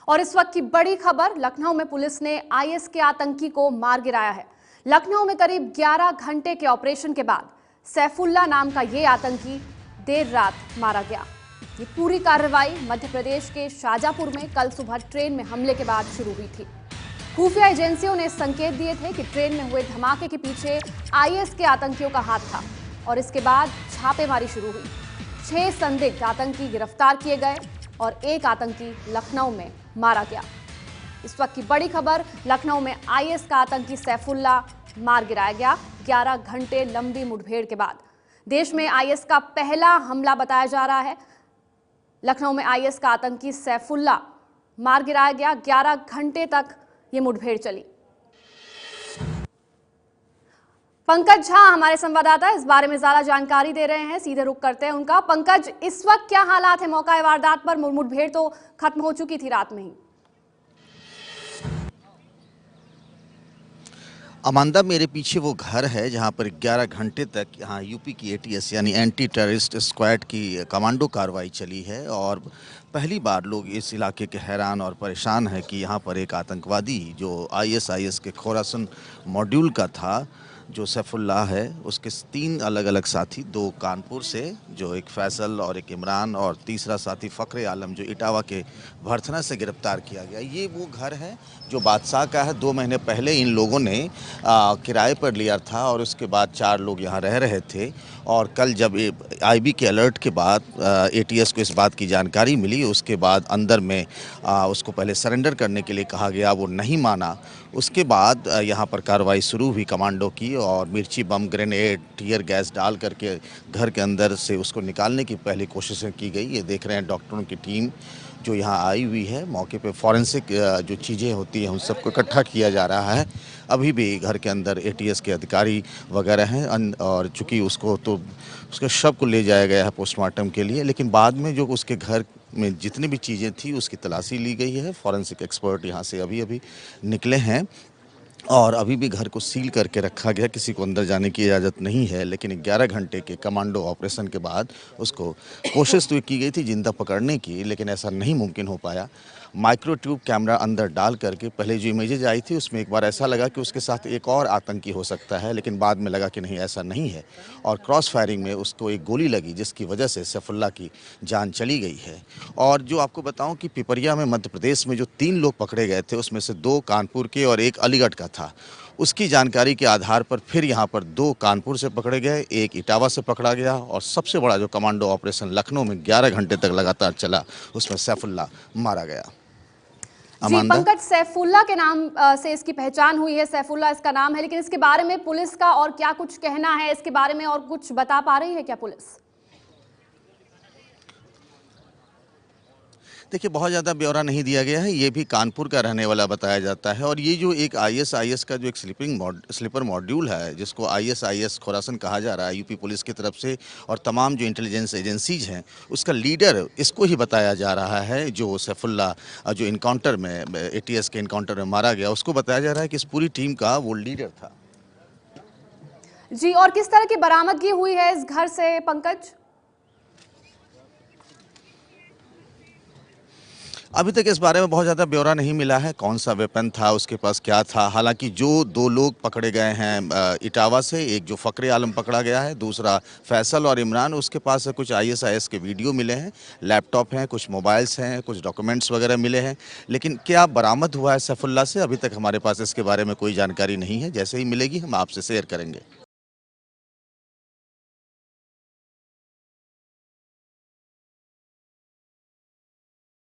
और इस वक्त की बड़ी खबर, लखनऊ में पुलिस ने आईएस के आतंकी को मार गिराया है। लखनऊ में करीब 11 घंटे के ऑपरेशन के बाद सैफुल्ला नाम का ये आतंकी देर रात मारा गया। ये पूरी कार्रवाई मध्य प्रदेश के शाजापुर में कल सुबह ट्रेन में हमले के बाद शुरू हुई थी। खुफिया एजेंसियों ने संकेत दिए थे कि ट्रेन में हुए धमाके के पीछे आईएस के आतंकियों का हाथ था और इसके बाद छापेमारी शुरू हुई। 6 संदिग्ध आतंकी गिरफ्तार किए गए और एक आतंकी लखनऊ में मारा गया। इस वक्त की बड़ी खबर, लखनऊ में आईएस का आतंकी सैफुल्ला मार गिराया गया। 11 घंटे लंबी मुठभेड़ के बाद देश में आईएस का पहला हमला बताया जा रहा है। लखनऊ में आईएस का आतंकी सैफुल्ला मार गिराया गया। 11 घंटे तक ये मुठभेड़ चली। पंकज झा हमारे संवाददाता इस बारे में ज्यादा जानकारी दे रहे हैं, सीधे रुख करते हैं उनका। पंकज, इस वक्त क्या हालात है मौका वारदात पर? मुठभेड़ तो खत्म हो चुकी थी रात में ही। अमांदा, मेरे पीछे वो घर है जहां पर 11 घंटे तक यहाँ यूपी की एटीएस यानी एंटी टेररिस्ट स्क्वाड की कमांडो कार्रवाई चली है। और पहली बार लोग इस इलाके के हैरान और परेशान हैं कि यहाँ पर एक आतंकवादी जो आईएस के खोरासन मॉड्यूल का था, जो सैफुल्ला है, उसके 3 अलग अलग साथी, 2 कानपुर से, जो एक फैसल और एक इमरान, और तीसरा साथी फ़ख्र आलम जो इटावा के भरथना से गिरफ्तार किया गया। ये वो घर है जो बादशाह का है। 2 महीने पहले इन लोगों ने किराए पर लिया था और उसके बाद 4 लोग यहाँ रह रहे थे। और कल जब आईबी के अलर्ट के बाद एटीएस को इस बात की जानकारी मिली, उसके बाद अंदर में उसको पहले सरेंडर करने के लिए कहा गया, वो नहीं माना। उसके बाद यहाँ पर कार्रवाई शुरू हुई कमांडो की और मिर्ची बम, ग्रेनेड, टीयर गैस डाल करके घर के अंदर से उसको निकालने की पहली कोशिशें की गई। ये देख रहे हैं डॉक्टरों की टीम जो यहाँ आई हुई है। मौके पे फॉरेंसिक जो चीज़ें होती हैं उन सबको इकट्ठा किया जा रहा है। अभी भी घर के अंदर एटीएस के अधिकारी वगैरह हैं और चूँकि उसके शव को ले जाया गया है पोस्टमार्टम के लिए, लेकिन बाद में जो उसके घर में जितनी भी चीज़ें थी उसकी तलाशी ली गई है। फॉरेंसिक एक्सपर्ट यहाँ से अभी निकले हैं और अभी भी घर को सील करके रखा गया, किसी को अंदर जाने की इजाज़त नहीं है। लेकिन 11 घंटे के कमांडो ऑपरेशन के बाद उसको कोशिश तो की गई थी जिंदा पकड़ने की, लेकिन ऐसा नहीं मुमकिन हो पाया। माइक्रो ट्यूब कैमरा अंदर डाल करके पहले जो इमेजेज आई थी उसमें एक बार ऐसा लगा कि उसके साथ एक और आतंकी हो सकता है, लेकिन बाद में लगा कि नहीं, ऐसा नहीं है। और क्रॉस फायरिंग में उसको एक गोली लगी जिसकी वजह से सैफुल्ला की जान चली गई है। और जो आपको बताऊं कि पिपरिया में मध्य प्रदेश में जो 3 लोग पकड़े गए थे उसमें से 2 कानपुर के और एक अलीगढ़ का था। उसकी जानकारी के आधार पर फिर यहाँ पर 2 कानपुर से पकड़े गए, एक इटावा से पकड़ा गया और सबसे बड़ा जो कमांडो ऑपरेशन लखनऊ में 11 घंटे तक लगातार चला, उसमें सैफुल्ला मारा गया। जी पंकज, सैफुल्ला के नाम से इसकी पहचान हुई है, सैफुल्ला इसका नाम है, लेकिन इसके बारे में पुलिस का और क्या कुछ कहना है? इसके बारे में और कुछ बता पा रही है क्या पुलिस? देखिए, बहुत ज़्यादा ब्यौरा नहीं दिया गया है। ये भी कानपुर का रहने वाला बताया जाता है। और ये जो एक आईएस का जो एक स्लीपर मॉड्यूल है जिसको आईएस खोरासन कहा जा रहा है यूपी पुलिस की तरफ से, और तमाम जो इंटेलिजेंस एजेंसीज हैं उसका लीडर इसको ही बताया जा रहा है। जो सैफुल्ला जो इनकाउंटर में एटीएस के इनकाउंटर में मारा गया, उसको बताया जा रहा है कि इस पूरी टीम का वो लीडर था। जी, और किस तरह की बरामदगी हुई है इस घर से पंकज? अभी तक इस बारे में बहुत ज़्यादा ब्यौरा नहीं मिला है, कौन सा वेपन था, उसके पास क्या था। हालांकि जो 2 लोग पकड़े गए हैं इटावा से, एक जो फ़ख्र आलम पकड़ा गया है, दूसरा फैसल और इमरान, उसके पास से कुछ आईएस के वीडियो मिले हैं, लैपटॉप हैं, कुछ मोबाइल्स हैं, कुछ डॉक्यूमेंट्स वगैरह मिले हैं। लेकिन क्या बरामद हुआ है सैफुल्ला से, अभी तक हमारे पास इसके बारे में कोई जानकारी नहीं है। जैसे ही मिलेगी हम आपसे शेयर करेंगे।